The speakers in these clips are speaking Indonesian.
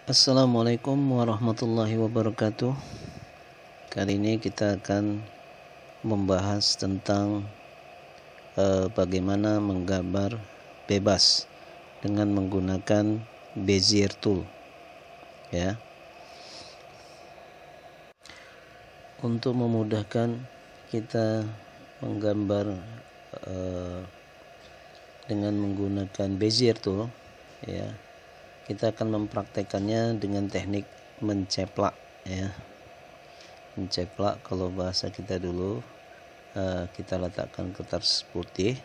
Assalamualaikum warahmatullahi wabarakatuh. Kali ini kita akan membahas tentang bagaimana menggambar bebas dengan menggunakan Bezier tool. Ya. Untuk memudahkan kita menggambar dengan menggunakan Bezier tool, ya. Kita akan mempraktekannya dengan teknik menceplak, ya. Menceplak, kalau bahasa kita dulu, kita letakkan kertas putih,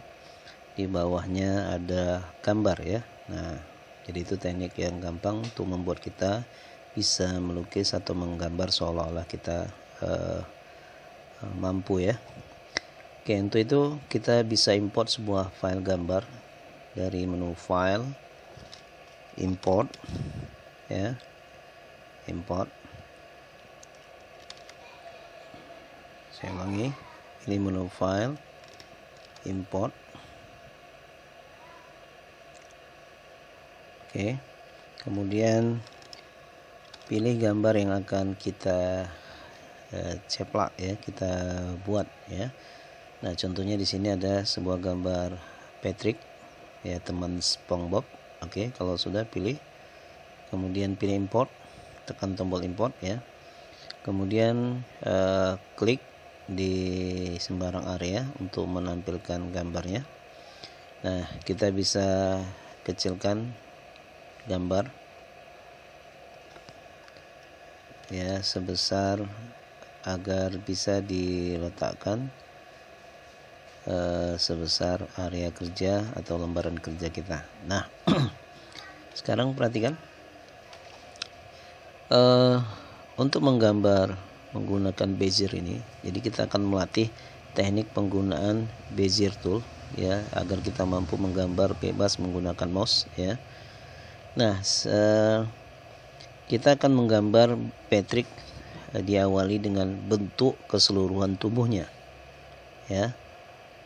di bawahnya ada gambar, ya. Nah, jadi itu teknik yang gampang untuk membuat kita bisa melukis atau menggambar seolah-olah kita mampu, ya. Oke, untuk itu kita bisa import sebuah file gambar dari menu file, import, ya, import. Saya ulangi, ini menu file, import. Oke, kemudian pilih gambar yang akan kita ceplak, ya, kita buat, ya. Nah, contohnya di sini ada sebuah gambar Patrick, ya, teman SpongeBob. Oke, kalau sudah pilih, kemudian pilih import, tekan tombol import, ya. Kemudian klik di sembarang area untuk menampilkan gambarnya. Nah, kita bisa kecilkan gambar, ya, sebesar agar bisa diletakkan sebesar area kerja atau lembaran kerja kita. Nah, sekarang perhatikan, untuk menggambar menggunakan Bezier ini, jadi kita akan melatih teknik penggunaan Bezier tool, ya, agar kita mampu menggambar bebas menggunakan mouse, ya. Nah, kita akan menggambar Patrick, diawali dengan bentuk keseluruhan tubuhnya, ya.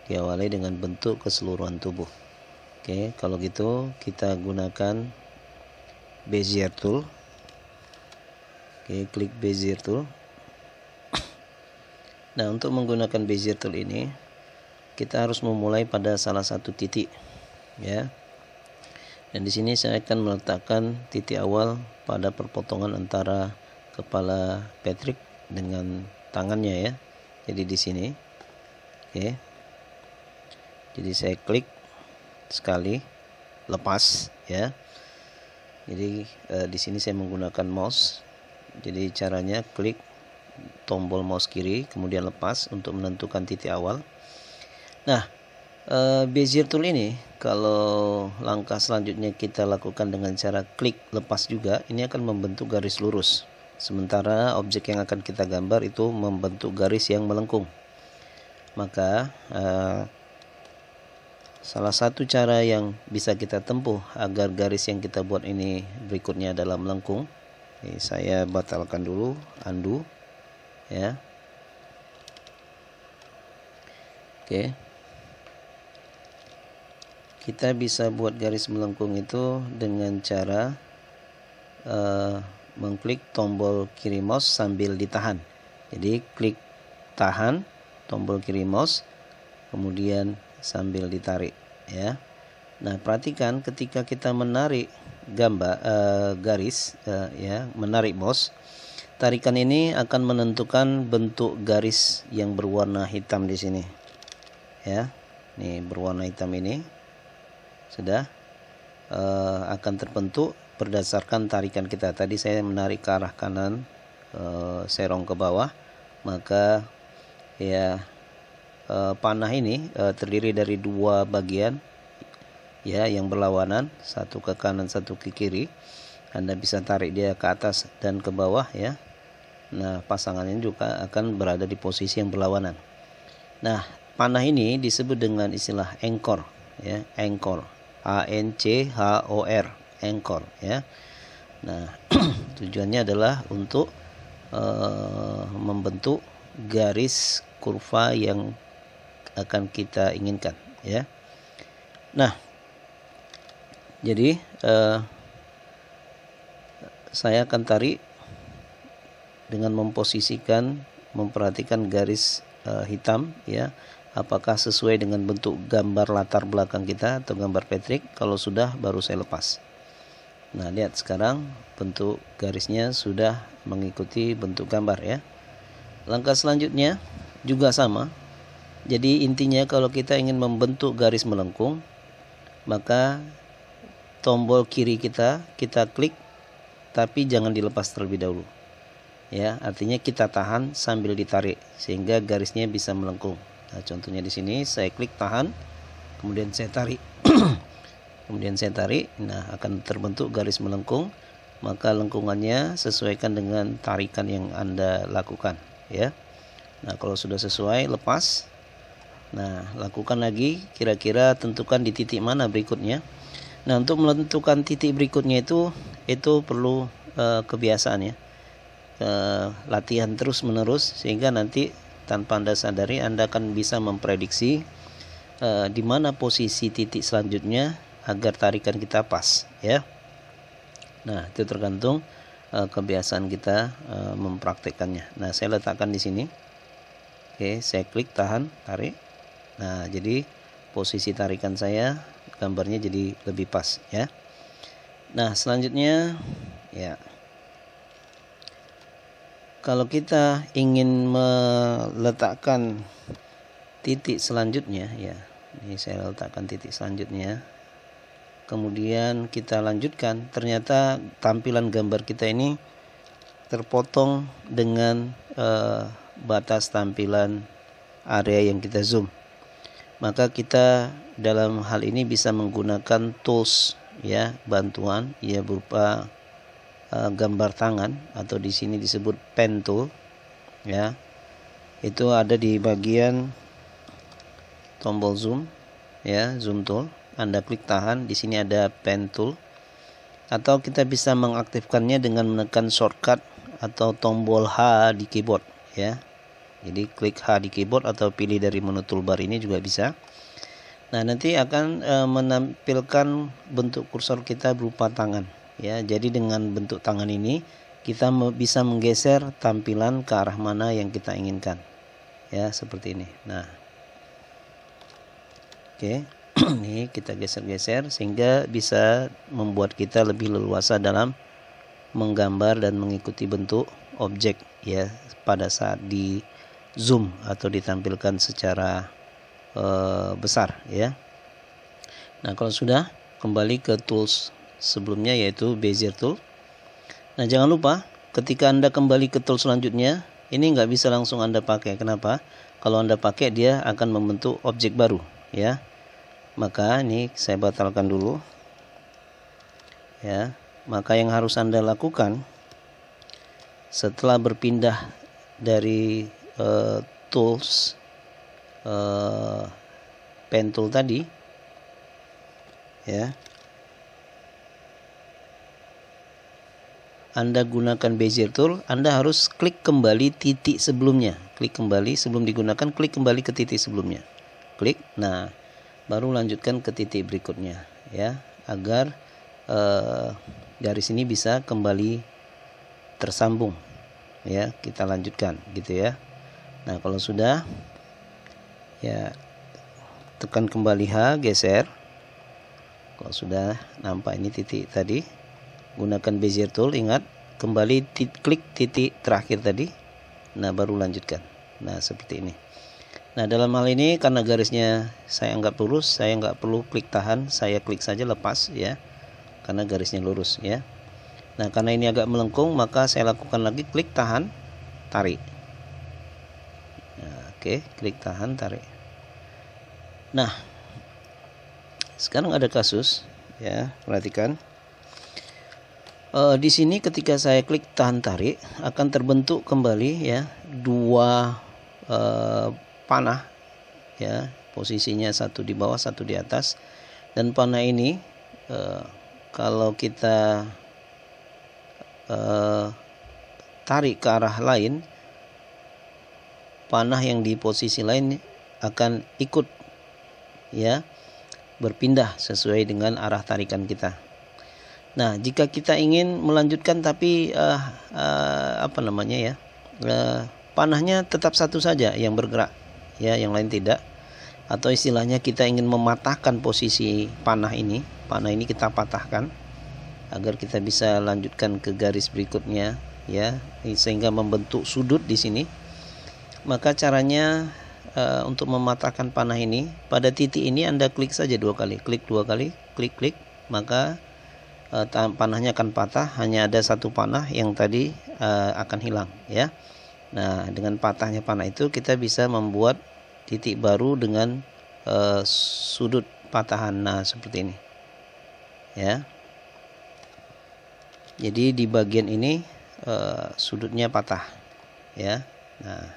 Diawali dengan bentuk keseluruhan tubuh. Oke, kalau gitu kita gunakan Bezier tool. Oke, klik Bezier tool. Nah, untuk menggunakan Bezier tool ini, kita harus memulai pada salah satu titik, ya. Dan di sini saya akan meletakkan titik awal pada perpotongan antara kepala Patrick dengan tangannya, ya. Jadi di sini. Oke. Jadi saya klik sekali, lepas, ya. Jadi di sini saya menggunakan mouse. Jadi caranya klik tombol mouse kiri, kemudian lepas untuk menentukan titik awal. Nah, Bezier tool ini, kalau langkah selanjutnya kita lakukan dengan cara klik lepas juga, ini akan membentuk garis lurus. Sementara objek yang akan kita gambar itu membentuk garis yang melengkung. Maka salah satu cara yang bisa kita tempuh agar garis yang kita buat ini berikutnya adalah melengkung. Ini saya batalkan dulu, undo, ya. Oke. Kita bisa buat garis melengkung itu dengan cara mengklik tombol kiri mouse sambil ditahan. Jadi klik tahan tombol kiri mouse, kemudian sambil ditarik, ya. Nah, perhatikan ketika kita menarik gambar garis, ya, menarik mouse, tarikan ini akan menentukan bentuk garis yang berwarna hitam di sini, ya. Nih, berwarna hitam ini sudah akan terbentuk berdasarkan tarikan kita. Tadi saya menarik ke arah kanan, serong ke bawah, maka, ya, panah ini terdiri dari dua bagian, ya, yang berlawanan, satu ke kanan, satu ke kiri. Anda bisa tarik dia ke atas dan ke bawah, ya. Nah, pasangannya juga akan berada di posisi yang berlawanan. Nah, panah ini disebut dengan istilah anchor, ya, anchor, ANCHOR, anchor, ya. Nah, tujuannya adalah untuk membentuk garis kurva yang akan kita inginkan, ya. Nah, jadi saya akan tarik dengan memperhatikan garis hitam, ya, apakah sesuai dengan bentuk gambar latar belakang kita atau gambar Patrick. Kalau sudah, baru saya lepas. Nah, lihat sekarang bentuk garisnya sudah mengikuti bentuk gambar, ya. Langkah selanjutnya juga sama. Jadi intinya kalau kita ingin membentuk garis melengkung, maka tombol kiri kita klik, tapi jangan dilepas terlebih dahulu. Ya, artinya kita tahan sambil ditarik sehingga garisnya bisa melengkung. Nah, contohnya di sini saya klik tahan, kemudian saya tarik. Kemudian saya tarik, nah akan terbentuk garis melengkung. Maka lengkungannya sesuaikan dengan tarikan yang Anda lakukan, ya. Nah, kalau sudah sesuai, lepas. Nah, lakukan lagi, kira-kira tentukan di titik mana berikutnya. Nah, untuk menentukan titik berikutnya itu perlu kebiasaan, ya. Latihan terus menerus sehingga nanti tanpa Anda sadari Anda akan bisa memprediksi di mana posisi titik selanjutnya agar tarikan kita pas, ya. Nah, itu tergantung kebiasaan kita mempraktekkannya. Nah, saya letakkan di sini. Oke, saya klik tahan, tarik. Nah, jadi posisi tarikan saya gambarnya jadi lebih pas, ya. Nah, selanjutnya, ya, kalau kita ingin meletakkan titik selanjutnya, ya, ini saya letakkan titik selanjutnya. Kemudian kita lanjutkan, ternyata tampilan gambar kita ini terpotong dengan batas tampilan area yang kita zoom. Maka kita dalam hal ini bisa menggunakan tools, ya, bantuan, ya, berupa gambar tangan atau di sini disebut pen tool, ya. Itu ada di bagian tombol zoom, ya, zoom tool. Anda klik tahan, di sini ada pen tool. Atau kita bisa mengaktifkannya dengan menekan shortcut atau tombol H di keyboard, ya. Jadi klik H di keyboard atau pilih dari menu toolbar ini juga bisa. Nah, nanti akan menampilkan bentuk kursor kita berupa tangan, ya. Jadi dengan bentuk tangan ini kita bisa menggeser tampilan ke arah mana yang kita inginkan, ya, seperti ini. Nah, oke. Ini kita geser-geser sehingga bisa membuat kita lebih leluasa dalam menggambar dan mengikuti bentuk objek, ya, pada saat di zoom atau ditampilkan secara besar, ya. Nah, kalau sudah, kembali ke tools sebelumnya yaitu Bezier tool. Nah, jangan lupa ketika Anda kembali ke tool selanjutnya, ini nggak bisa langsung Anda pakai. Kenapa? Kalau Anda pakai, dia akan membentuk objek baru, ya. Maka ini saya batalkan dulu, ya. Maka yang harus Anda lakukan setelah berpindah dari tools pen tool tadi, ya, Anda gunakan Bezier tool, Anda harus klik kembali titik sebelumnya. Klik kembali sebelum digunakan, klik kembali ke titik sebelumnya. Klik. Nah, baru lanjutkan ke titik berikutnya, ya, agar garis ini bisa kembali tersambung, ya. Kita lanjutkan gitu, ya. Nah, kalau sudah, ya, tekan kembali H, geser. Kalau sudah nampak ini titik tadi, gunakan Bezier tool, ingat kembali klik titik terakhir tadi. Nah, baru lanjutkan. Nah, seperti ini. Nah, dalam hal ini karena garisnya saya anggap lurus, saya nggak perlu klik tahan, saya klik saja lepas, ya, karena garisnya lurus, ya. Nah, karena ini agak melengkung, maka saya lakukan lagi klik tahan, tarik. Nah, oke, klik tahan, tarik. Nah, sekarang ada kasus, ya, perhatikan. Di sini ketika saya klik tahan tarik akan terbentuk kembali, ya, dua panah, ya, posisinya satu di bawah, satu di atas. Dan panah ini kalau kita tarik ke arah lain, panah yang di posisi lain akan ikut, ya, berpindah sesuai dengan arah tarikan kita. Nah, jika kita ingin melanjutkan tapi panahnya tetap satu saja yang bergerak, ya, yang lain tidak. Atau istilahnya kita ingin mematahkan posisi panah ini kita patahkan agar kita bisa lanjutkan ke garis berikutnya, ya, sehingga membentuk sudut di sini. Maka caranya untuk mematahkan panah ini, pada titik ini Anda klik saja 2 kali, klik 2 kali, klik, maka panahnya akan patah. Hanya ada satu panah yang tadi akan hilang, ya. Nah, dengan patahnya panah itu kita bisa membuat titik baru dengan sudut patahan. Nah, seperti ini, ya. Jadi di bagian ini sudutnya patah, ya. Nah,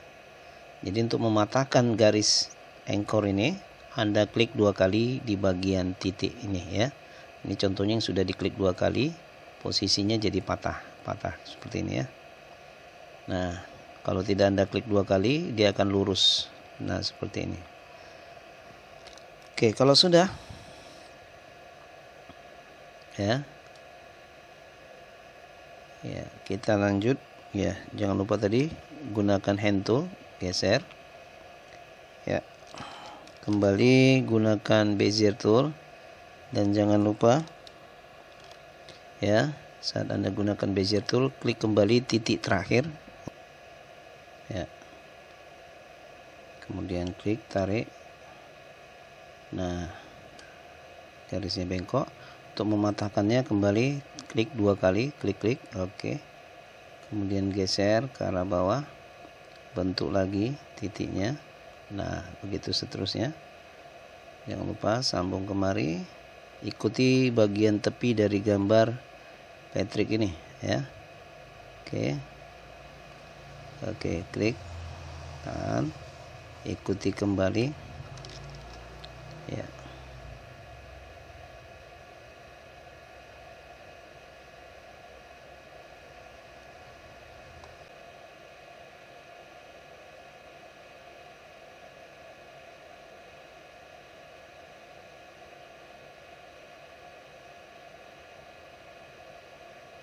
jadi untuk mematahkan garis anchor ini, Anda klik 2 kali di bagian titik ini, ya. Ini contohnya yang sudah diklik 2 kali, posisinya jadi patah seperti ini, ya. Nah, kalau tidak Anda klik 2 kali, dia akan lurus. Nah, seperti ini. Oke, kalau sudah, ya, kita lanjut, ya. Jangan lupa tadi gunakan hand tool, geser, ya. Kembali gunakan bezier tool, dan jangan lupa, ya, saat Anda gunakan bezier tool, klik kembali titik terakhir, ya. Kemudian klik, tarik. Nah, garisnya bengkok. Untuk mematahkannya kembali klik 2 kali, klik, oke. Kemudian geser ke arah bawah, bentuk lagi titiknya. Nah, begitu seterusnya. Jangan lupa sambung kemari, ikuti bagian tepi dari gambar Patrick ini, ya. Oke, klik, tahan, ikuti kembali, ya.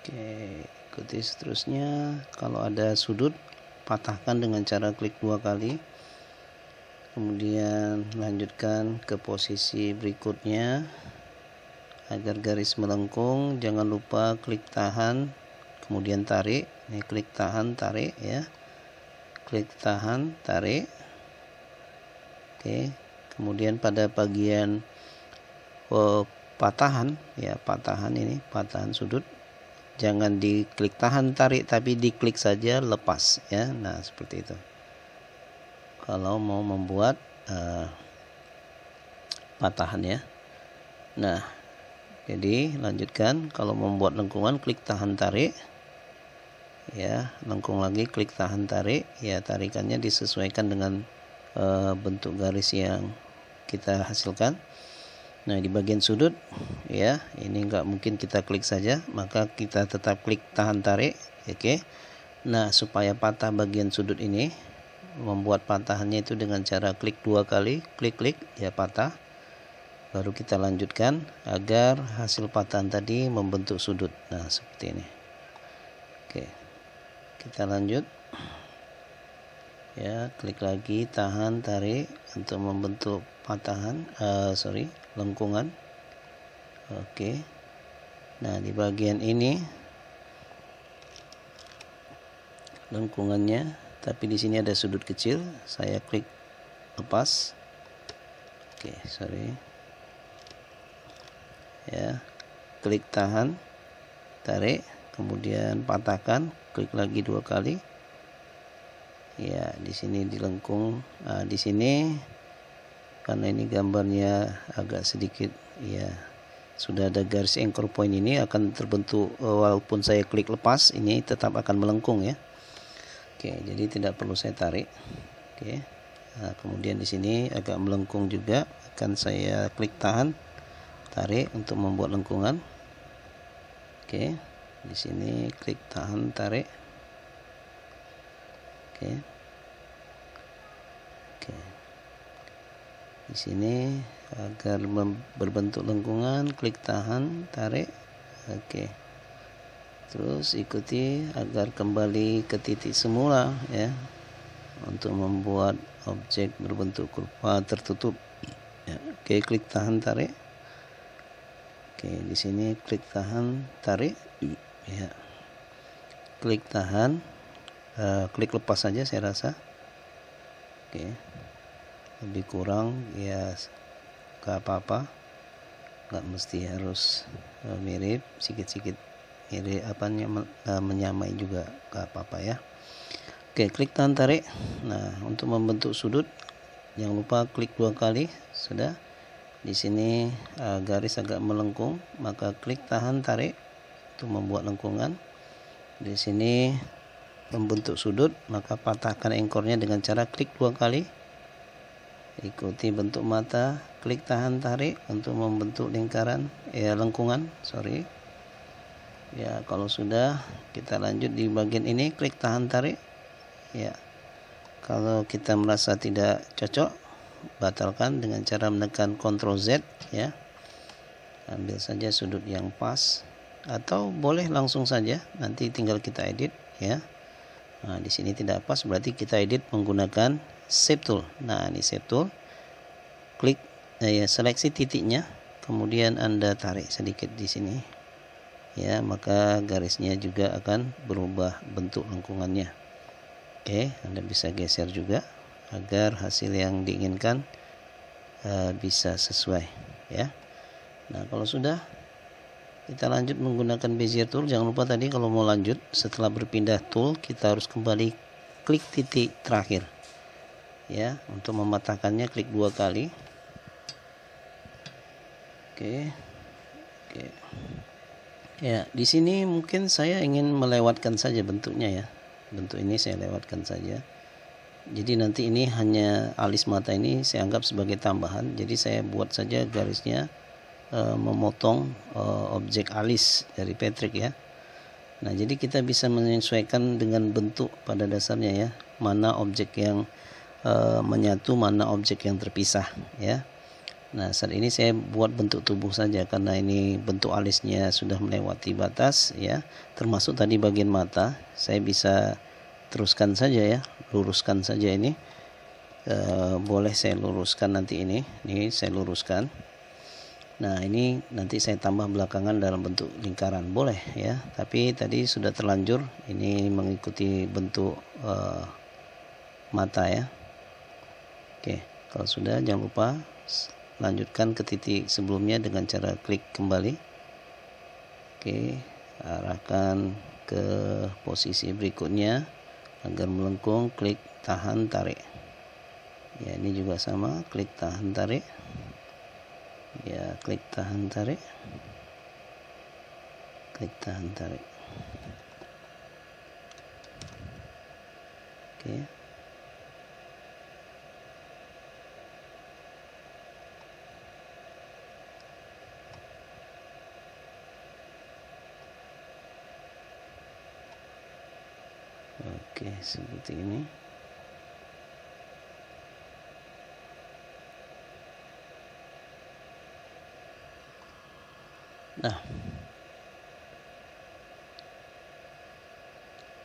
Oke, ikuti seterusnya. Kalau ada sudut, patahkan dengan cara klik 2 kali. Kemudian lanjutkan ke posisi berikutnya agar garis melengkung. Jangan lupa klik tahan, kemudian tarik. Ini klik tahan, tarik, ya. Klik tahan, tarik. Oke. Kemudian pada bagian patahan, ya, patahan ini, patahan sudut, jangan diklik tahan tarik, tapi diklik saja lepas, ya. Nah, seperti itu kalau mau membuat patahan, ya. Nah, jadi lanjutkan. Kalau membuat lengkungan, klik tahan tarik, ya. Lengkung lagi, klik tahan tarik, ya. Tarikannya disesuaikan dengan bentuk garis yang kita hasilkan. Nah, di bagian sudut, ya, ini nggak mungkin kita klik saja, maka kita tetap klik tahan tarik, oke. Nah, supaya patah bagian sudut ini, membuat patahannya itu dengan cara klik 2 kali, klik, ya, patah. Baru kita lanjutkan agar hasil patahan tadi membentuk sudut. Nah, seperti ini. Oke, kita lanjut, ya. Klik lagi, tahan tarik untuk membentuk patahan, lengkungan. Oke. Nah, di bagian ini lengkungannya, tapi di sini ada sudut kecil. Saya klik lepas. Oke, ya. Klik tahan, tarik, kemudian patahkan, klik lagi 2 kali. Ya, di sini dilengkung. Nah, di sini karena ini gambarnya agak sedikit, ya, sudah ada garis anchor point, ini akan terbentuk walaupun saya klik lepas, ini tetap akan melengkung, ya. Oke, jadi tidak perlu saya tarik. Oke. Nah, kemudian di sini agak melengkung juga, akan saya klik tahan tarik untuk membuat lengkungan. Oke. Di sini klik tahan tarik. Oke. Di sini agar berbentuk lengkungan, klik tahan tarik. Oke. Terus ikuti agar kembali ke titik semula ya, untuk membuat objek berbentuk kurva tertutup. Ya. Oke, klik tahan tarik. Oke, di sini klik tahan tarik. Ya. Klik tahan, klik lepas saja saya rasa. Oke. Lebih kurang ya gak apa-apa. Nggak mesti harus mirip, sedikit-sedikit mirip menyamai juga gak apa-apa ya. Oke, klik tahan tarik. Nah, untuk membentuk sudut jangan lupa klik 2 kali. Sudah. Di sini garis agak melengkung, maka klik tahan tarik untuk membuat lengkungan. Di sini membentuk sudut, maka patahkan ekornya dengan cara klik 2 kali. Ikuti bentuk mata, klik tahan tarik untuk membentuk lingkaran lengkungan, ya. Kalau sudah, kita lanjut di bagian ini, klik tahan tarik ya. Kalau kita merasa tidak cocok, batalkan dengan cara menekan Ctrl Z ya. Ambil saja sudut yang pas, atau boleh langsung saja, nanti tinggal kita edit ya. Nah, di sini tidak pas, berarti kita edit menggunakan Shape Tool. Nah, ini Shape Tool. Klik seleksi titiknya, kemudian Anda tarik sedikit di sini. Ya, maka garisnya juga akan berubah bentuk lengkungannya. Oke, Anda bisa geser juga agar hasil yang diinginkan bisa sesuai ya. Nah, kalau sudah, kita lanjut menggunakan Bezier Tool. Jangan lupa tadi kalau mau lanjut setelah berpindah tool, kita harus kembali klik titik terakhir ya. Untuk mematahkannya klik 2 kali. Oke. Ya, di sini mungkin saya ingin melewatkan saja bentuknya ya. Bentuk ini saya lewatkan saja. Jadi nanti ini hanya alis mata ini saya anggap sebagai tambahan. Jadi saya buat saja garisnya memotong objek alis dari Patrick ya. Nah, jadi kita bisa menyesuaikan dengan bentuk pada dasarnya ya. Mana objek yang menyatu, mana objek yang terpisah ya. Nah, saat ini saya buat bentuk tubuh saja karena ini bentuk alisnya sudah melewati batas ya. Termasuk tadi bagian mata, saya bisa teruskan saja ya, luruskan saja ini. Boleh saya luruskan nanti ini saya luruskan. Nah, ini nanti saya tambah belakangan dalam bentuk lingkaran, boleh ya. Tapi tadi sudah terlanjur, ini mengikuti bentuk mata ya. Oke, kalau sudah jangan lupa lanjutkan ke titik sebelumnya dengan cara klik kembali. Oke, arahkan ke posisi berikutnya agar melengkung, klik tahan tarik ya. Ini juga sama, klik tahan tarik ya, klik tahan tarik, klik tahan tarik. Oke. Oke, seperti ini. Nah,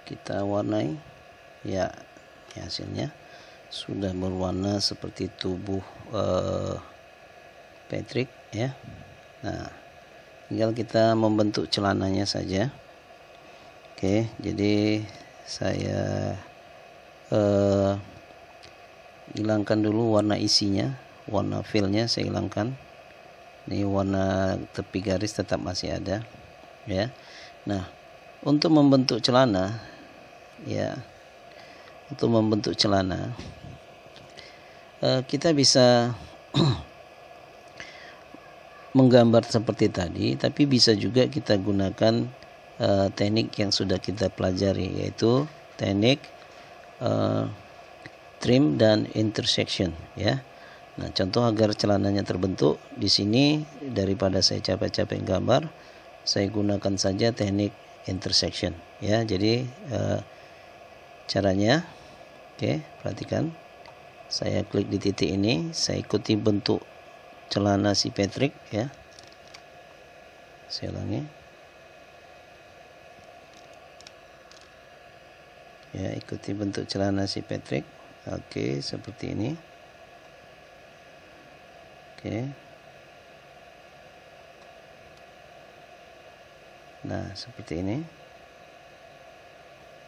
kita warnai ya, ini hasilnya sudah berwarna seperti tubuh Patrick ya. Nah, tinggal kita membentuk celananya saja. Oke, jadi saya hilangkan dulu warna isinya, warna fillnya saya hilangkan. Ini warna tepi garis tetap masih ada ya. Nah, untuk membentuk celana ya, untuk membentuk celana kita bisa menggambar seperti tadi, tapi bisa juga kita gunakan teknik yang sudah kita pelajari, yaitu teknik trim dan intersection ya. Nah, contoh agar celananya terbentuk di sini, daripada saya capek-capek gambar, saya gunakan saja teknik intersection ya. Jadi caranya, oke, perhatikan, saya klik di titik ini, saya ikuti bentuk celana si Patrick ya. Saya ulangi, ya, ikuti bentuk celana si Patrick. Oke, seperti ini. Oke. Nah, seperti ini.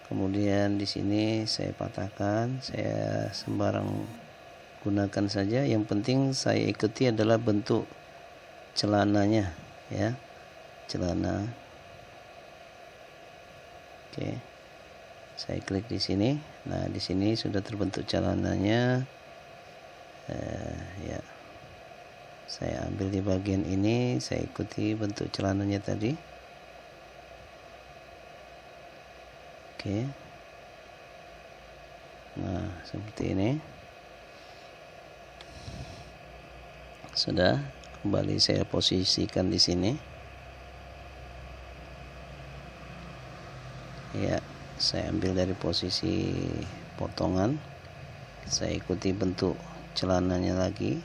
Kemudian di sini saya patahkan, saya sembarang gunakan saja. Yang penting saya ikuti adalah bentuk celananya, ya, celana. Oke, saya klik di sini. Nah, di sini sudah terbentuk celananya. Ya, saya ambil di bagian ini, saya ikuti bentuk celananya tadi. Oke. Nah, seperti ini. Sudah, kembali saya posisikan di sini. Ya, saya ambil dari posisi potongan. Saya ikuti bentuk celananya lagi.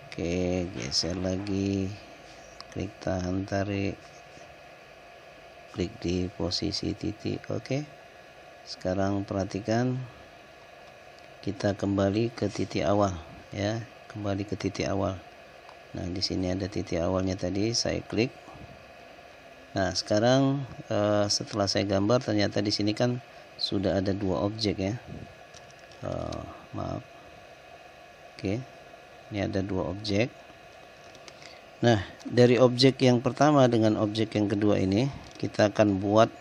Oke, geser lagi. Klik tahan, tarik. Klik di posisi titik. Oke. Sekarang perhatikan, kita kembali ke titik awal, ya, kembali ke titik awal. Nah, di sini ada titik awalnya tadi, saya klik. Nah, sekarang setelah saya gambar, ternyata di sini kan sudah ada dua objek, ya. Maaf. Oke. Ini ada dua objek. Nah, dari objek yang pertama dengan objek yang kedua ini, kita akan buat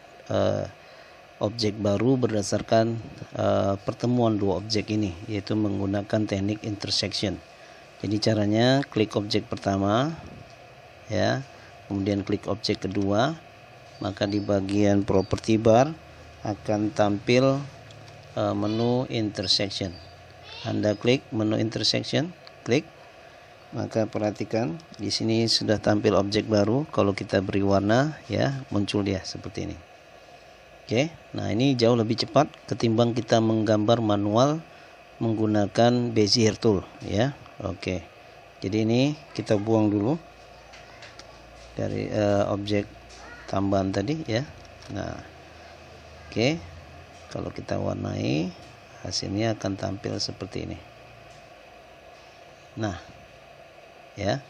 objek baru berdasarkan pertemuan dua objek ini, yaitu menggunakan teknik intersection. Jadi caranya, klik objek pertama, ya, kemudian klik objek kedua, maka di bagian property bar akan tampil menu intersection. Anda klik menu intersection, klik. Maka perhatikan, di sini sudah tampil objek baru. Kalau kita beri warna, ya, muncul dia seperti ini. Oke, nah ini jauh lebih cepat ketimbang kita menggambar manual menggunakan Bezier tool, ya. Oke, jadi ini kita buang dulu dari objek tambahan tadi, ya. Nah, oke, kalau kita warnai, hasilnya akan tampil seperti ini. Nah, ya,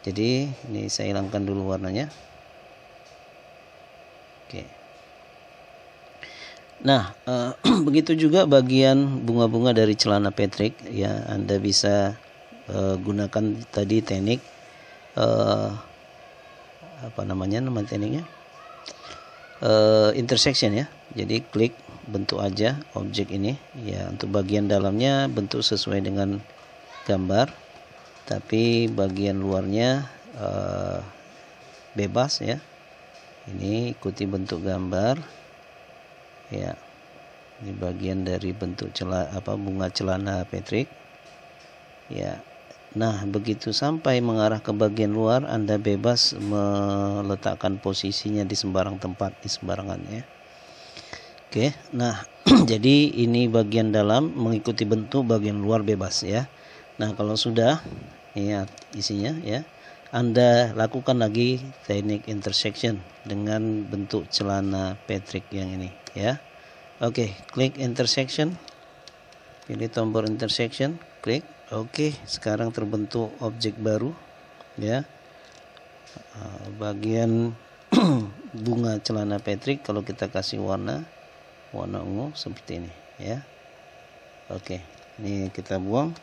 jadi ini saya hilangkan dulu warnanya. Oke. Nah, begitu juga bagian bunga-bunga dari celana Patrick, ya. Anda bisa gunakan tadi teknik apa namanya, nama tekniknya intersection, ya. Jadi klik bentuk aja objek ini, ya. Untuk bagian dalamnya bentuk sesuai dengan gambar, tapi bagian luarnya bebas, ya. Ini ikuti bentuk gambar, ya. Ini bagian dari bentuk bunga celana Patrick, ya. Nah, begitu sampai mengarah ke bagian luar, Anda bebas meletakkan posisinya di sembarang tempat, di sembarangan, ya. Oke, nah jadi ini bagian dalam mengikuti bentuk, bagian luar bebas, ya. Nah, kalau sudah, ya, isinya, ya, Anda lakukan lagi teknik intersection dengan bentuk celana Patrick yang ini, ya. Oke, klik intersection, pilih tombol intersection, klik. Oke, sekarang terbentuk objek baru, ya. Bagian bunga celana Patrick, kalau kita kasih warna ungu seperti ini, ya. Oke, ini kita buang.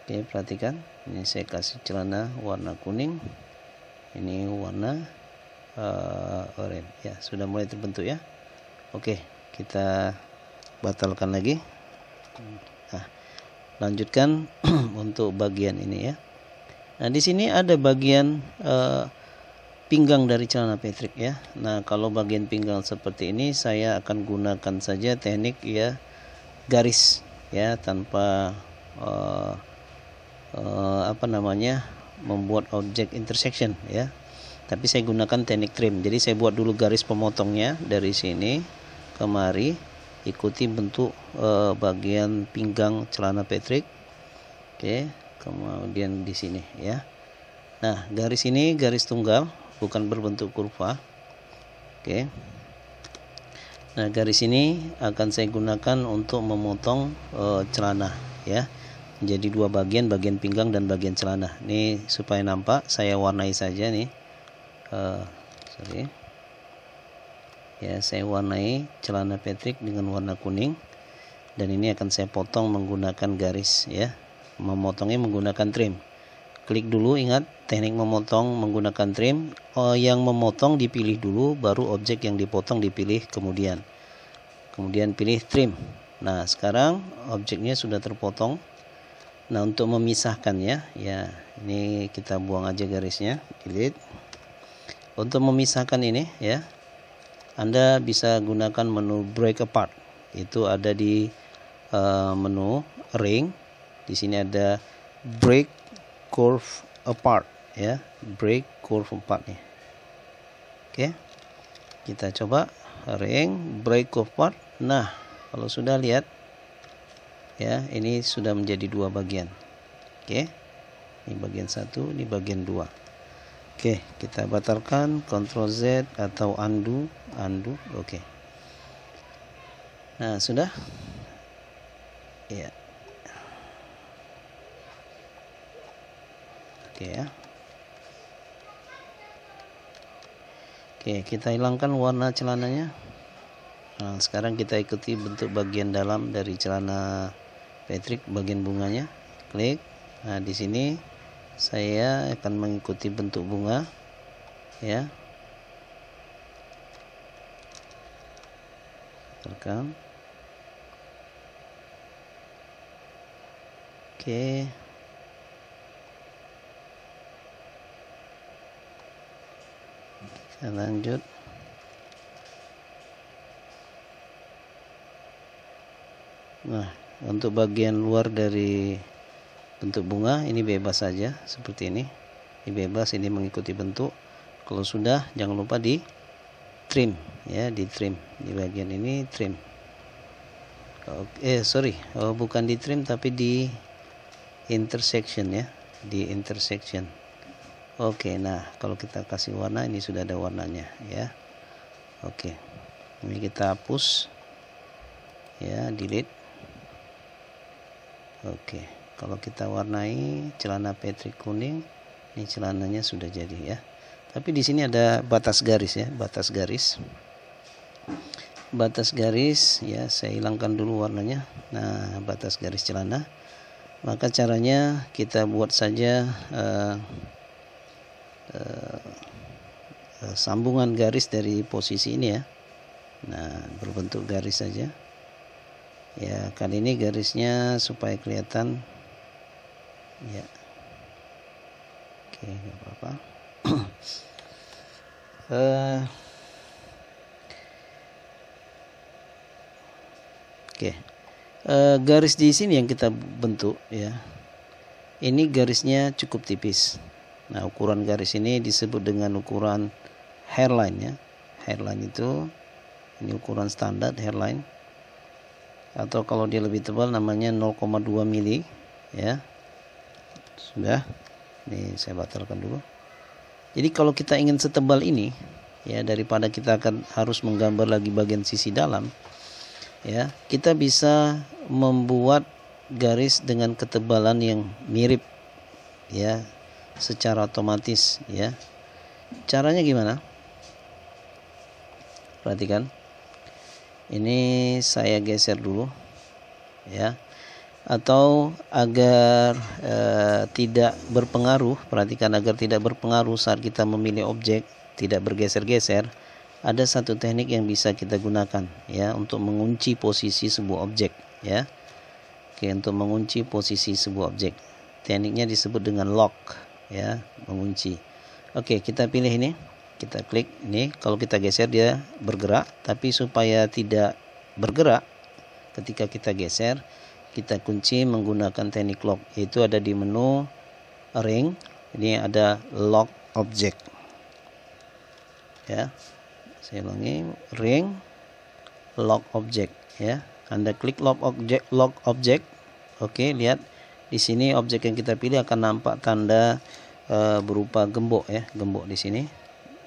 Oke, perhatikan, ini saya kasih celana warna kuning, ini warna oranye, ya. Sudah mulai terbentuk, ya. Oke, kita batalkan lagi. Nah, lanjutkan untuk bagian ini, ya. Nah, di sini ada bagian pinggang dari celana Patrick, ya. Nah, kalau bagian pinggang seperti ini, saya akan gunakan saja teknik, ya, garis, ya, tanpa membuat objek intersection, ya. Tapi saya gunakan teknik trim. Jadi saya buat dulu garis pemotongnya dari sini kemari, ikuti bentuk bagian pinggang celana Patrick. Oke, kemudian di sini, ya. Nah, garis ini garis tunggal, bukan berbentuk kurva. Oke. Nah, garis ini akan saya gunakan untuk memotong celana ya. Menjadi dua bagian pinggang dan bagian celana. Ini supaya nampak, saya warnai saja nih. Sorry. Ya, saya warnai celana Patrick dengan warna kuning. Dan ini akan saya potong menggunakan garis ya. Memotongnya menggunakan trim. Klik dulu, ingat teknik memotong menggunakan trim. Yang memotong dipilih dulu, baru objek yang dipotong dipilih kemudian. Kemudian pilih trim. Nah, sekarang objeknya sudah terpotong. Nah, untuk memisahkannya ya, ini kita buang aja garisnya, delete. Untuk memisahkan ini ya, Anda bisa gunakan menu break apart. Itu ada di menu ring. Di sini ada break curve apart ya, break curve apart nih. Oke. Kita coba ring break curve apart. Nah, kalau sudah lihat ya, ini sudah menjadi dua bagian. Oke. Ini bagian satu, ini bagian dua. Oke, kita batalkan, Ctrl Z atau undo. Oke. Nah, sudah. Ya. Oke ya. Oke, kita hilangkan warna celananya. Nah, sekarang kita ikuti bentuk bagian dalam dari celana Patrick, bagian bunganya. Klik. Nah, di sini saya akan mengikuti bentuk bunga ya. Tekan. Oke. Kita lanjut. Nah, untuk bagian luar dari bentuk bunga ini bebas saja seperti ini. Ini bebas, ini mengikuti bentuk. Kalau sudah, jangan lupa di trim ya, di trim di bagian ini trim. Bukan di trim tapi di intersection ya, di intersection. Oke, nah kalau kita kasih warna, ini sudah ada warnanya ya. Oke, ini kita hapus ya, delete. Oke, kalau kita warnai celana Patrick kuning, ini celananya sudah jadi ya. Tapi di sini ada batas garis ya, batas garis ya, saya hilangkan dulu warnanya. Nah, batas garis celana. Maka caranya kita buat saja sambungan garis dari posisi ini ya. Nah, berbentuk garis saja. Ya, kali ini garisnya supaya kelihatan ya. Oke, nggak apa-apa. Oke. Garis di sini yang kita bentuk ya. Ini garisnya cukup tipis. Nah, ukuran garis ini disebut dengan ukuran hairline ya. Hairline itu ini ukuran standar hairline. Atau kalau dia lebih tebal namanya 0,2 mili ya. Sudah. Ini saya batalkan dulu. Jadi kalau kita ingin setebal ini ya, daripada kita akan harus menggambar lagi bagian sisi dalam ya, kita bisa membuat garis dengan ketebalan yang mirip ya, secara otomatis ya. Caranya gimana? Perhatikan. Ini saya geser dulu ya. Atau agar tidak berpengaruh, perhatikan, agar tidak berpengaruh saat kita memilih objek, tidak bergeser-geser, ada satu teknik yang bisa kita gunakan ya, untuk mengunci posisi sebuah objek ya. Oke, untuk mengunci posisi sebuah objek, tekniknya disebut dengan lock ya, mengunci. Oke, kita pilih ini, kita klik ini. Kalau kita geser dia bergerak, tapi supaya tidak bergerak ketika kita geser, kita kunci menggunakan teknik lock, yaitu ada di menu ring. Ini ada lock object ya. Saya ulangi, ring lock object ya. Anda klik lock object. Oke, lihat di sini objek yang kita pilih akan nampak tanda berupa gembok ya, gembok di sini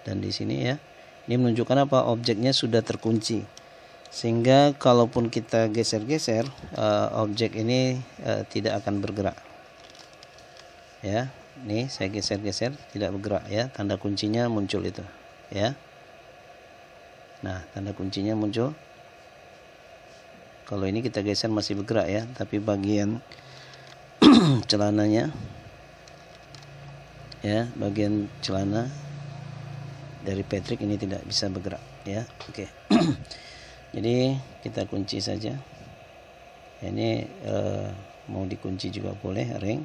dan di sini ya. Ini menunjukkan apa? Objeknya sudah terkunci. sehingga kalaupun kita geser-geser, objek ini tidak akan bergerak. Ya, nih saya geser-geser tidak bergerak ya, tanda kuncinya muncul itu ya. Nah, tanda kuncinya muncul. Kalau ini kita geser masih bergerak ya, tapi bagian celananya ya, bagian celana dari Patrick ini tidak bisa bergerak ya. Oke. Jadi kita kunci saja. Ini mau dikunci juga boleh, ring,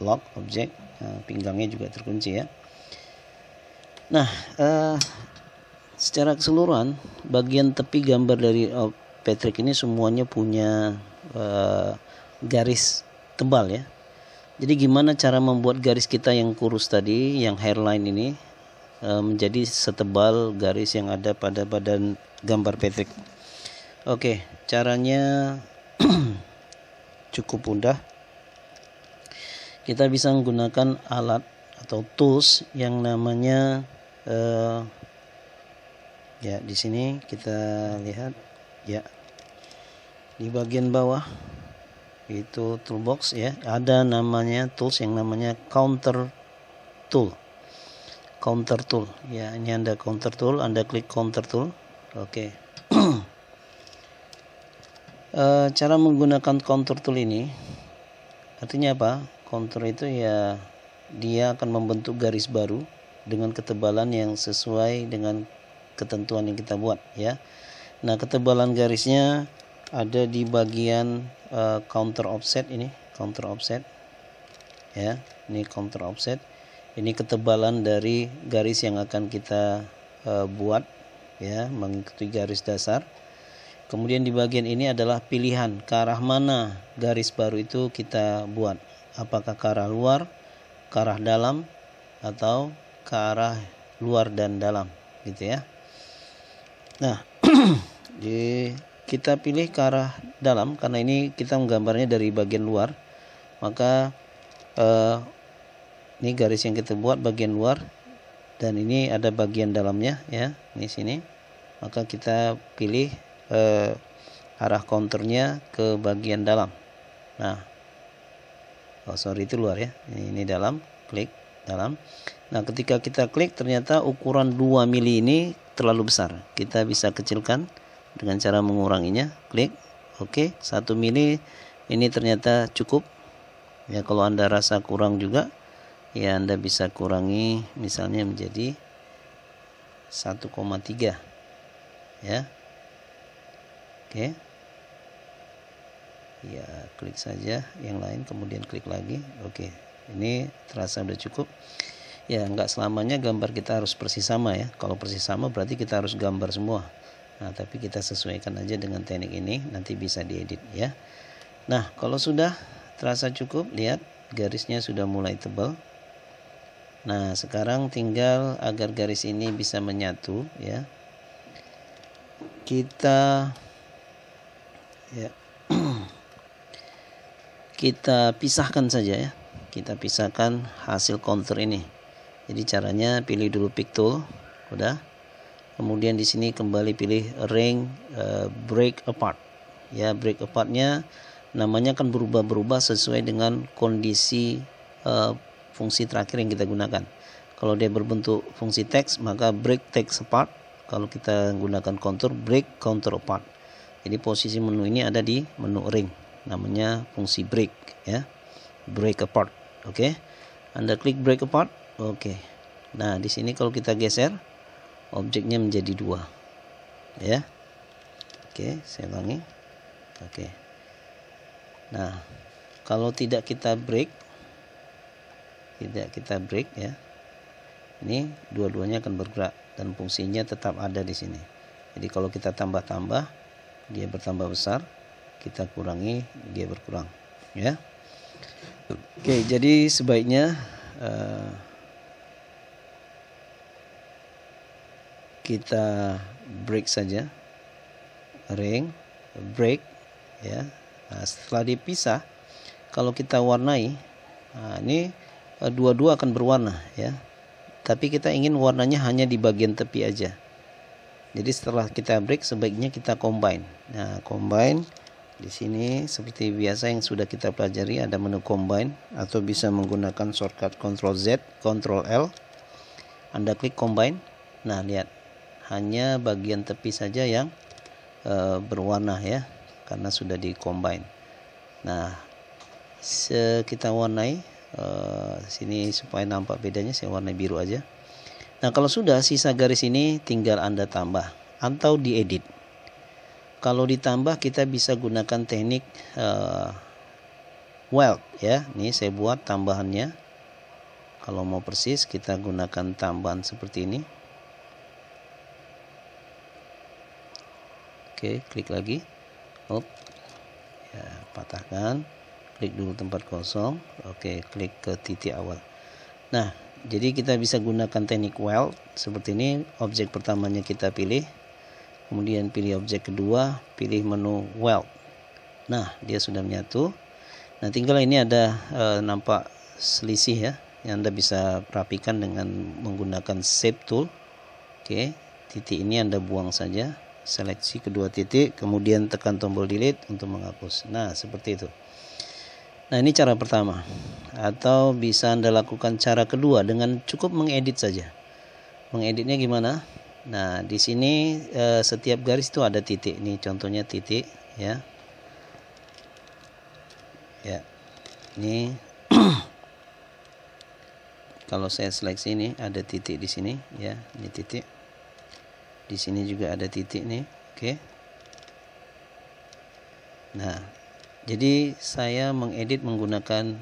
lock, objek, pinggangnya juga terkunci ya. Nah, secara keseluruhan bagian tepi gambar dari Patrick ini semuanya punya garis tebal ya. Jadi gimana cara membuat garis kita yang kurus tadi, yang hairline ini menjadi setebal garis yang ada pada badan gambar Patrick. Oke, caranya cukup mudah. Kita bisa menggunakan alat atau tools yang namanya ya, di sini kita lihat ya, di bagian bawah itu toolbox ya, ada namanya tools yang namanya counter tool ya. Ini Anda counter tool, Anda klik counter tool. Oke. Cara menggunakan counter tool ini artinya apa? Counter itu ya, dia akan membentuk garis baru dengan ketebalan yang sesuai dengan ketentuan yang kita buat ya. Nah, ketebalan garisnya ada di bagian counter offset ini, counter offset ya. Ini counter offset. Ini ketebalan dari garis yang akan kita buat ya, mengikuti garis dasar. Kemudian di bagian ini adalah pilihan ke arah mana garis baru itu kita buat. Apakah ke arah luar, ke arah dalam, atau ke arah luar dan dalam gitu ya. Nah, kita pilih ke arah dalam karena ini kita menggambarnya dari bagian luar, maka ini garis yang kita buat bagian luar dan ini ada bagian dalamnya ya, ini sini. Maka kita pilih arah konturnya ke bagian dalam. Nah, itu luar ya, ini dalam, klik dalam. Nah, ketika kita klik ternyata ukuran 2 mili ini terlalu besar. Kita bisa kecilkan dengan cara menguranginya. Klik, oke, 1 mili ini ternyata cukup. Ya, kalau Anda rasa kurang juga, ya Anda bisa kurangi misalnya menjadi 1,3 ya. Oke. Ya, klik saja yang lain, kemudian klik lagi. Oke, ini terasa udah cukup. Ya, nggak selamanya gambar kita harus persis sama ya. Kalau persis sama berarti kita harus gambar semua. Nah, tapi kita sesuaikan aja dengan teknik ini, nanti bisa diedit ya. Nah, kalau sudah terasa cukup, lihat garisnya sudah mulai tebal. Nah, sekarang tinggal agar garis ini bisa menyatu ya. Kita ya kita pisahkan saja ya. Kita pisahkan hasil kontur ini. Jadi caranya pilih dulu pick tool, udah. Kemudian di sini kembali pilih ring break apart. Ya, break apartnya namanya akan berubah-berubah sesuai dengan kondisi fungsi terakhir yang kita gunakan. Kalau dia berbentuk fungsi teks maka break text apart. Kalau kita gunakan kontur, break counter apart. Jadi posisi menu ini ada di menu ring. Namanya fungsi break ya. Break apart. Oke. Anda klik break apart. Oke. Nah, di sini kalau kita geser objeknya menjadi 2. Ya. Oke, saya ulangi. Oke. Nah, kalau tidak kita break ya. Ini dua-duanya akan bergerak dan fungsinya tetap ada di sini. Jadi kalau kita tambah-tambah dia bertambah besar, kita kurangi dia berkurang ya. Oke, jadi sebaiknya kita break saja, ring break ya. Nah, setelah dipisah kalau kita warnai, nah ini dua-dua akan berwarna ya, tapi kita ingin warnanya hanya di bagian tepi aja. Jadi setelah kita break sebaiknya kita combine. Nah, combine di sini seperti biasa yang sudah kita pelajari, ada menu combine atau bisa menggunakan shortcut Ctrl Z, Ctrl L. Anda klik combine. Nah, lihat hanya bagian tepi saja yang berwarna ya, karena sudah di combine. Nah, kita warnai sini supaya nampak bedanya, saya warnai biru aja. Nah, kalau sudah, sisa garis ini tinggal Anda tambah atau diedit. Kalau ditambah kita bisa gunakan teknik weld ya. Ini saya buat tambahannya. Kalau mau persis kita gunakan tambahan seperti ini. Oke, klik lagi. Ya, patahkan. Klik dulu tempat kosong. Oke, klik ke titik awal. Nah, jadi kita bisa gunakan teknik weld seperti ini. Objek pertamanya kita pilih, kemudian pilih objek kedua, pilih menu weld. Nah, dia sudah menyatu. Nah, tinggal ini ada nampak selisih ya, yang Anda bisa rapikan dengan menggunakan shape tool. Oke, titik ini Anda buang saja, seleksi kedua titik, kemudian tekan tombol delete untuk menghapus. Nah, seperti itu. Nah, ini cara pertama. Atau bisa Anda lakukan cara kedua dengan cukup mengedit saja. Mengeditnya gimana? Nah, di sini setiap garis itu ada titik. Ini contohnya titik ya. Ya. Ini kalau saya seleksi ini ada titik di sini ya, ini titik. Di sini juga ada titik nih. Oke. Nah, jadi saya mengedit menggunakan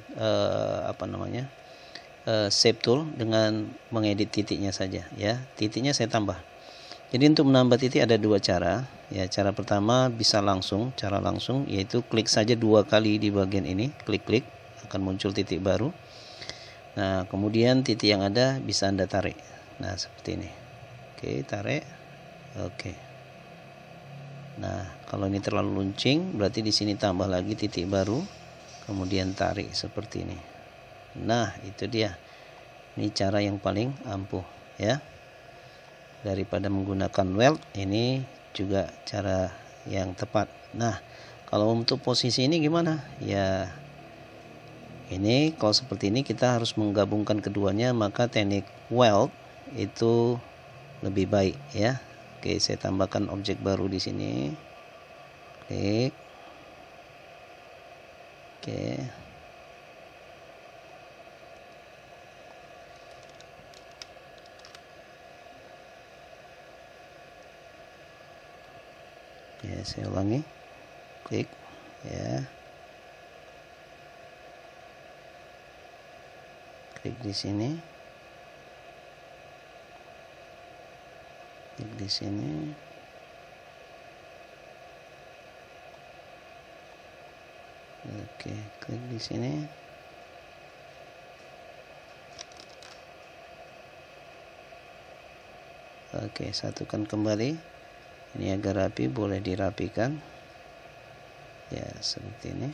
shape tool dengan mengedit titiknya saja ya. Titiknya saya tambah. Jadi untuk menambah titik ada dua cara ya. Cara pertama bisa langsung, cara langsung yaitu klik saja 2 kali di bagian ini, klik akan muncul titik baru. Nah, kemudian titik yang ada bisa Anda tarik. Nah, seperti ini. Oke, tarik. Oke. Nah, kalau ini terlalu luncing, berarti di sini tambah lagi titik baru, kemudian tarik seperti ini. Nah, itu dia. Ini cara yang paling ampuh ya. Daripada menggunakan weld, ini juga cara yang tepat. Nah, kalau untuk posisi ini gimana? Ya, ini kalau seperti ini kita harus menggabungkan keduanya, maka teknik weld itu lebih baik ya. Oke, saya tambahkan objek baru di sini. Klik. Oke. Ya, saya ulangi. Klik ya. Klik di sini. Klik di sini. Oke, klik di sini. Oke, satukan kembali. Ini agak rapi, boleh dirapikan. Ya, seperti ini.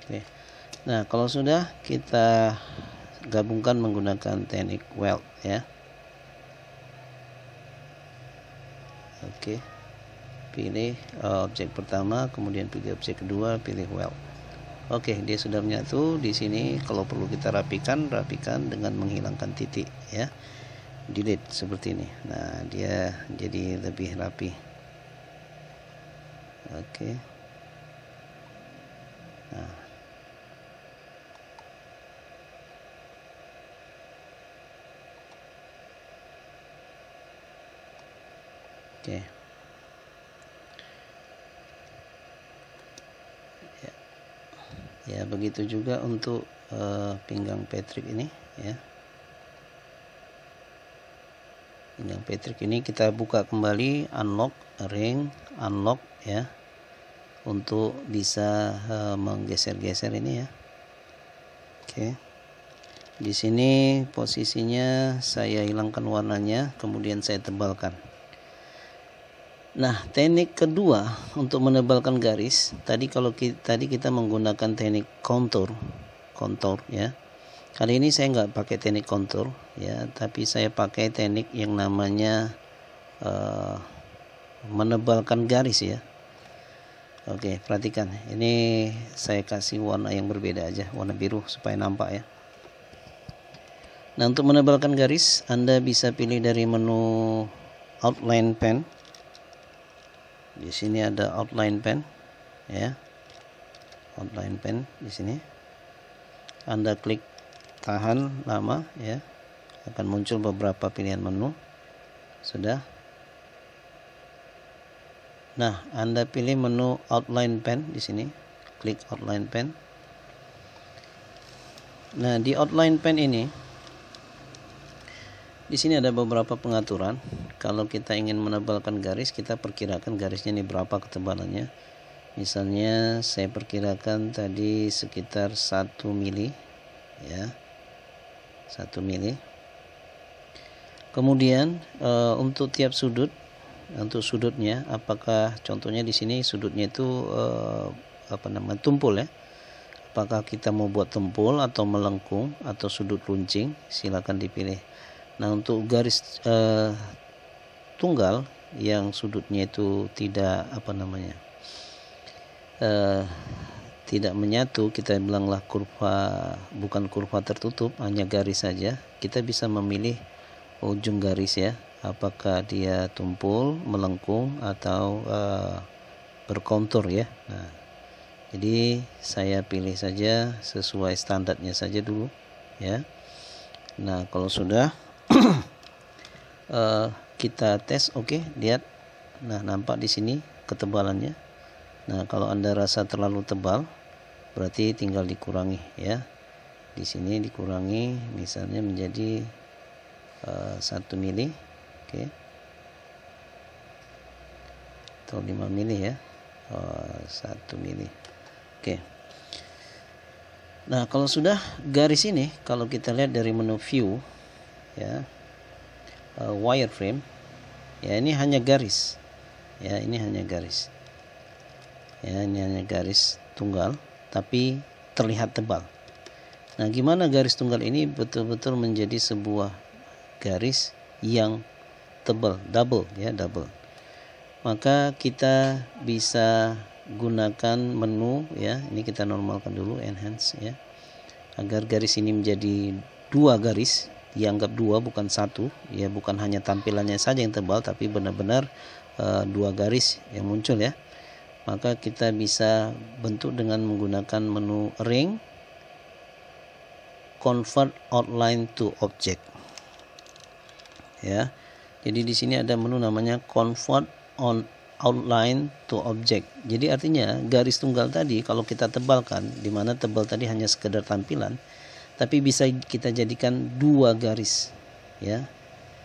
Oke. Nah, kalau sudah, kita gabungkan menggunakan teknik weld ya. Oke. Pilih objek pertama, kemudian pilih objek kedua, pilih weld. Oke, dia sudah menyatu. Di sini kalau perlu kita rapikan dengan menghilangkan titik ya. Delete seperti ini. Nah, dia jadi lebih rapi. Oke. Nah. Oke. Ya, begitu juga untuk pinggang Patrick ini ya. Pinggang Patrick ini kita buka kembali, unlock ring, unlock ya, untuk bisa menggeser-geser ini ya. Oke. Di sini posisinya saya hilangkan warnanya, kemudian saya tebalkan. Nah, teknik kedua untuk menebalkan garis, tadi kita menggunakan teknik contour ya. Kali ini saya nggak pakai teknik kontur ya, tapi saya pakai teknik yang namanya menebalkan garis ya. Oke, perhatikan. Ini saya kasih warna yang berbeda aja, warna biru supaya nampak ya. Nah, untuk menebalkan garis, Anda bisa pilih dari menu outline pen. Di sini ada outline pen ya. Outline pen di sini. Anda klik tahan lama ya, akan muncul beberapa pilihan menu. Sudah. Nah, Anda pilih menu outline pen di sini, klik outline pen. Nah, di outline pen ini, di sini ada beberapa pengaturan. Kalau kita ingin menebalkan garis, kita perkirakan garisnya ini berapa ketebalannya. Misalnya saya perkirakan tadi sekitar 1 mili ya. 1 mili. Kemudian untuk tiap sudut, untuk sudutnya, apakah contohnya di sini sudutnya itu tumpul ya. Apakah kita mau buat tumpul atau melengkung atau sudut runcing, silakan dipilih. Nah, untuk garis tunggal yang sudutnya itu tidak tidak menyatu, kita bilanglah kurva, bukan kurva tertutup, hanya garis saja. Kita bisa memilih ujung garis ya, apakah dia tumpul, melengkung atau berkontur ya. Nah, jadi saya pilih saja sesuai standarnya saja dulu ya. Nah, kalau sudah kita tes, oke, lihat. Nah, nampak di sini ketebalannya. Nah, kalau Anda rasa terlalu tebal, berarti tinggal dikurangi ya. Di sini dikurangi, misalnya menjadi 1 mili, oke, atau 5 mili ya, 1 mili, oke. Nah, kalau sudah garis ini, kalau kita lihat dari menu view ya, wireframe ya, ini hanya garis ya, ini hanya garis ya, ini hanya garis tunggal tapi terlihat tebal. Nah, gimana garis tunggal ini betul-betul menjadi sebuah garis yang tebal, double ya, double. Maka kita bisa gunakan menu ya, ini kita normalkan dulu, enhance ya, agar garis ini menjadi 2 garis, dianggap 2 bukan 1 ya, bukan hanya tampilannya saja yang tebal tapi benar-benar 2 garis yang muncul ya. Maka kita bisa bentuk dengan menggunakan menu ring, convert outline to object ya. Jadi di sini ada menu namanya convert outline to object. Jadi artinya garis tunggal tadi kalau kita tebalkan, di mana tebal tadi hanya sekedar tampilan, tapi bisa kita jadikan 2 garis ya,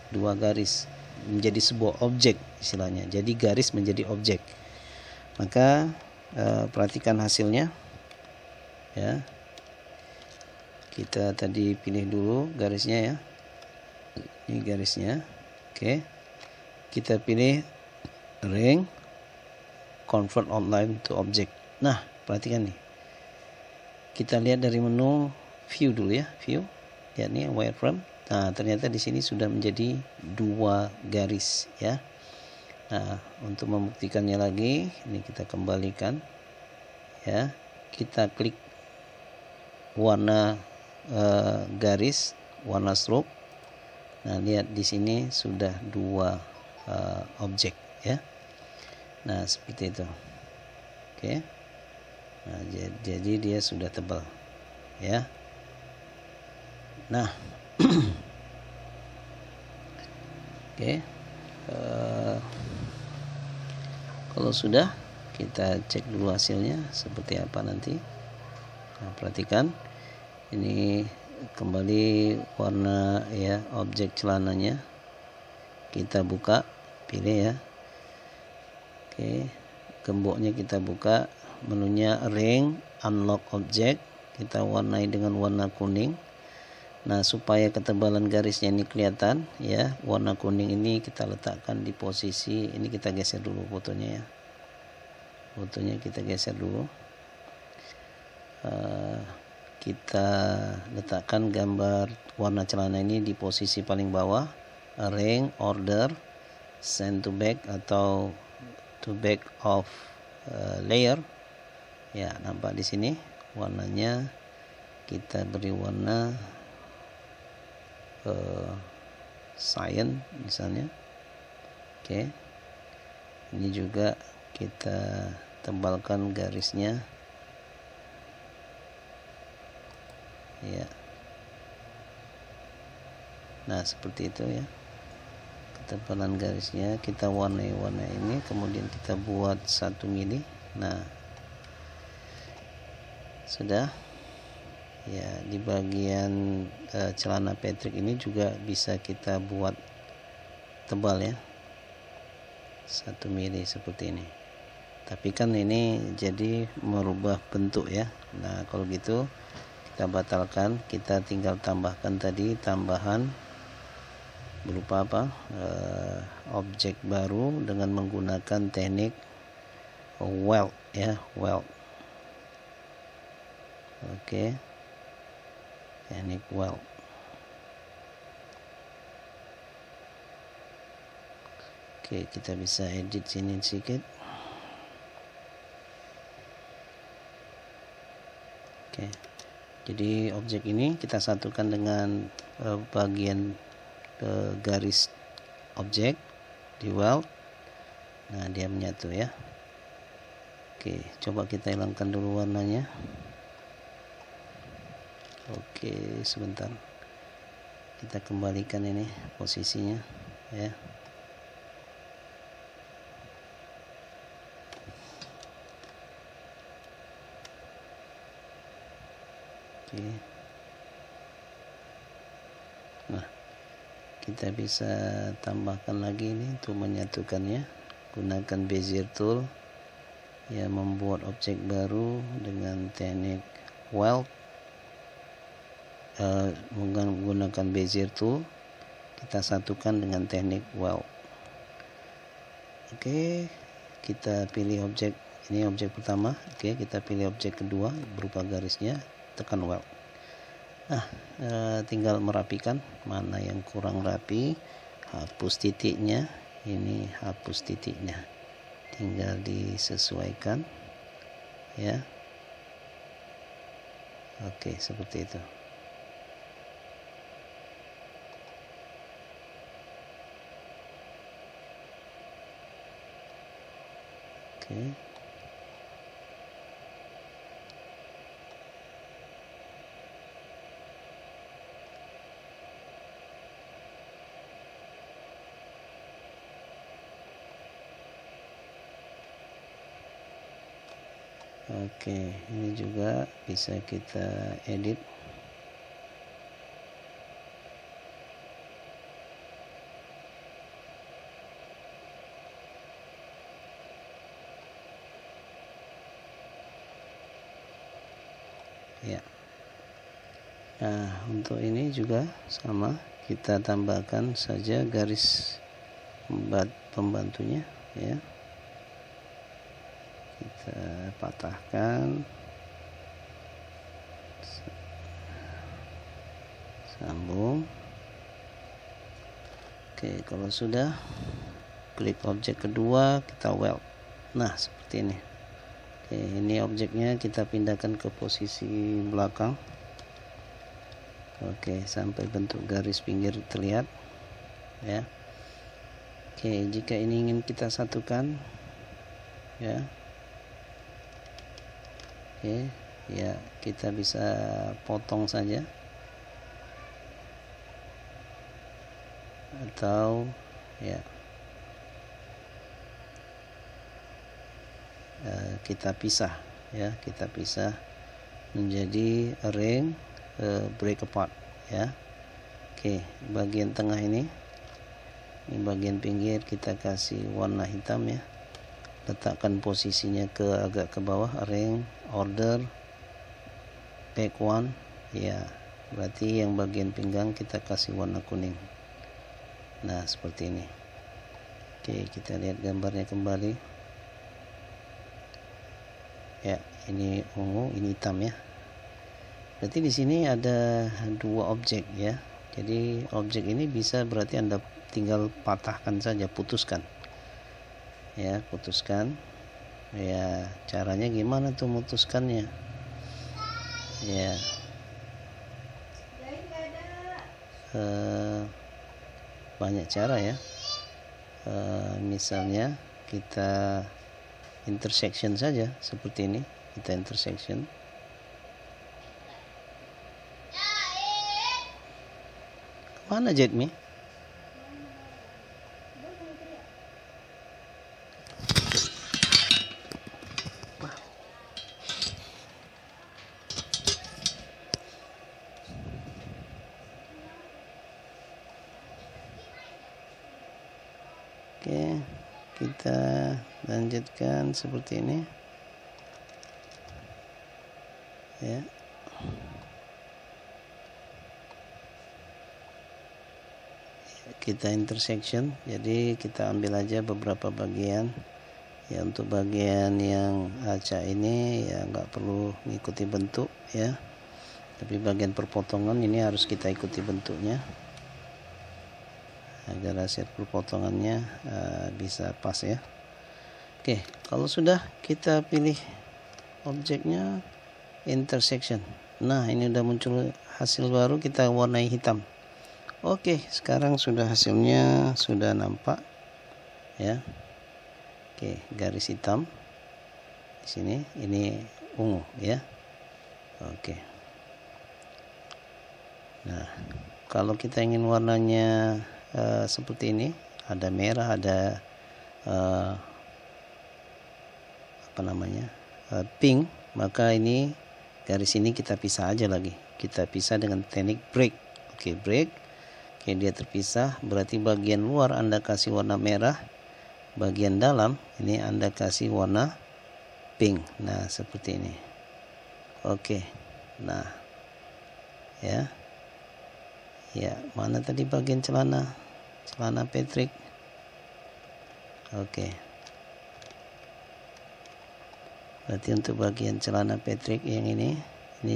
2 garis menjadi sebuah objek istilahnya. Jadi garis menjadi objek. Maka perhatikan hasilnya ya. Kita tadi pilih dulu garisnya ya, ini garisnya, oke. Kita pilih ring, convert outline to object. Nah, perhatikan nih, kita lihat dari menu view dulu ya, view, lihat nih wireframe. Nah, ternyata di sini sudah menjadi 2 garis ya. Nah, untuk membuktikannya lagi, ini kita kembalikan ya, kita klik warna garis, warna stroke. Nah, lihat di sini sudah 2 objek ya. Nah, seperti itu, oke. Nah, jadi dia sudah tebal ya. Nah, oke. Kalau sudah, kita cek dulu hasilnya seperti apa nanti. Nah, perhatikan ini kembali warna ya, objek celananya kita buka, pilih ya, oke. Gemboknya kita buka, menunya ring, unlock object, kita warnai dengan warna kuning. Nah, supaya ketebalan garisnya ini kelihatan ya, warna kuning ini kita letakkan di posisi ini, kita geser dulu fotonya ya, fotonya kita geser dulu. kita letakkan gambar warna celana ini di posisi paling bawah, arrange, order, send to back atau to back of layer. Ya, nampak di sini warnanya kita beri warna cyan misalnya. Oke. Ini juga kita tebalkan garisnya. Ya. Nah, seperti itu ya. Ketebalan garisnya kita warnai warna ini, kemudian kita buat 1 mili. Nah, sudah. Ya, di bagian celana Patrick ini juga bisa kita buat tebal ya. 1 mili seperti ini. Tapi kan ini jadi merubah bentuk ya. Nah, kalau gitu kita batalkan, kita tinggal tambahkan tadi tambahan berupa apa, objek baru dengan menggunakan teknik weld ya, weld. Oke, teknik weld. Oke, kita bisa edit sini sedikit. Oke, jadi objek ini kita satukan dengan bagian garis objek di weld. Nah, dia menyatu ya. Oke, coba kita hilangkan dulu warnanya. Oke, sebentar, kita kembalikan ini posisinya ya. Oke. Nah, kita bisa tambahkan lagi ini untuk menyatukannya. Gunakan Bezier tool ya, membuat objek baru dengan teknik weld. Menggunakan Bezier tool, kita satukan dengan teknik weld. Oke, kita pilih objek ini, objek pertama. Oke, kita pilih objek kedua berupa garisnya, tekan weld. Nah, tinggal merapikan mana yang kurang rapi, hapus titiknya. Ini hapus titiknya, tinggal disesuaikan ya. Oke, seperti itu. Oke. Oke, ini juga bisa kita edit. Ya. Nah, untuk ini juga sama, kita tambahkan saja garis pembantunya ya. Kita patahkan, sambung. Oke, kalau sudah, klik objek kedua, kita weld. Nah, seperti ini. Oke, ini objeknya kita pindahkan ke posisi belakang. Oke, sampai bentuk garis pinggir terlihat ya. Oke, jika ini ingin kita satukan ya. Oke, ya, kita bisa potong saja atau ya kita pisah ya, kita pisah menjadi ring break apart ya. Oke, bagian tengah ini bagian pinggir kita kasih warna hitam ya. Letakkan posisinya agak ke bawah, arrange, order, back one ya, berarti yang bagian pinggang kita kasih warna kuning. Nah, seperti ini. Oke, kita lihat gambarnya kembali ya. Ini ungu, ini hitam ya. Berarti di sini ada dua objek ya. Jadi objek ini bisa berarti Anda tinggal patahkan saja, putuskan. Ya, putuskan. Ya, caranya gimana tuh memutuskannya? Ya. Banyak cara ya. Misalnya kita intersection saja seperti ini. Kita intersection. Mana Jetmi? Oke, kita lanjutkan seperti ini ya. Kita intersection, jadi kita ambil aja beberapa bagian ya. Untuk bagian yang acak ini ya nggak perlu mengikuti bentuk ya, tapi bagian perpotongan ini harus kita ikuti bentuknya agar hasil perpotongannya bisa pas ya. Oke, kalau sudah kita pilih objeknya intersection. Nah, ini udah muncul hasil baru, kita warnai hitam. Oke, sekarang sudah hasilnya sudah nampak ya. Oke, garis hitam di sini, ini ungu ya. Oke. Nah, kalau kita ingin warnanya seperti ini, ada merah, ada pink, maka ini garis ini kita pisah aja lagi. Kita pisah dengan teknik break. Oke, break. Oke, dia terpisah, berarti bagian luar Anda kasih warna merah, bagian dalam ini Anda kasih warna pink. Nah, seperti ini. Oke. Nah. Ya. Ya, mana tadi bagian celana? Celana Patrick. Oke. Berarti untuk bagian celana Patrick yang ini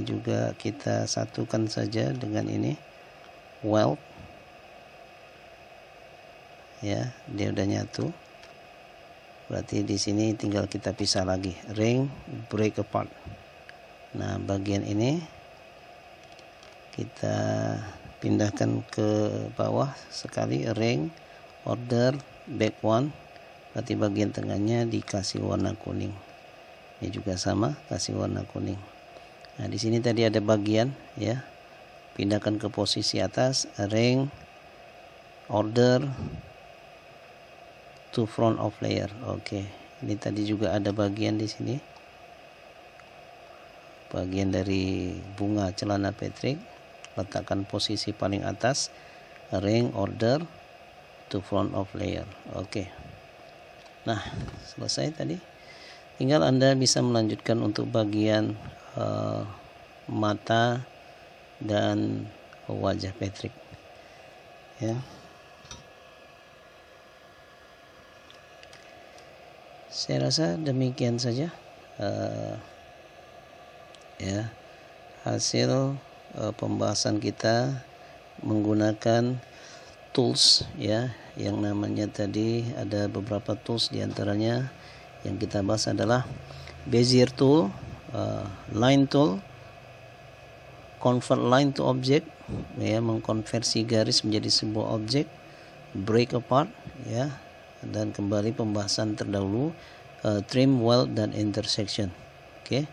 juga kita satukan saja dengan ini. Weld. Ya, dia udah nyatu. Berarti di sini tinggal kita pisah lagi, ring break apart. Nah, bagian ini kita pindahkan ke bawah sekali, ring order back one. Berarti bagian tengahnya dikasih warna kuning. Ini juga sama, kasih warna kuning. Nah, di sini tadi ada bagian ya. Pindahkan ke posisi atas, ring order to front of layer. Oke, ini tadi juga ada bagian di sini, bagian dari bunga celana Patrick. Letakkan posisi paling atas, ring order to front of layer. Oke. Nah, selesai tadi. Tinggal Anda bisa melanjutkan untuk bagian mata dan wajah Patrick. Ya. Saya rasa demikian saja ya hasil pembahasan kita menggunakan tools ya, yang namanya tadi ada beberapa tools, diantaranya yang kita bahas adalah Bezier tool, line tool, convert line to object ya, mengkonversi garis menjadi sebuah objek, break apart ya, dan kembali pembahasan terdahulu trim, weld, dan intersection. Oke.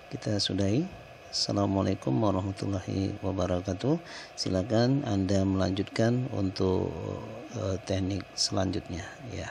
Kita sudahi. Assalamualaikum warahmatullahi wabarakatuh. Silakan Anda melanjutkan untuk teknik selanjutnya ya.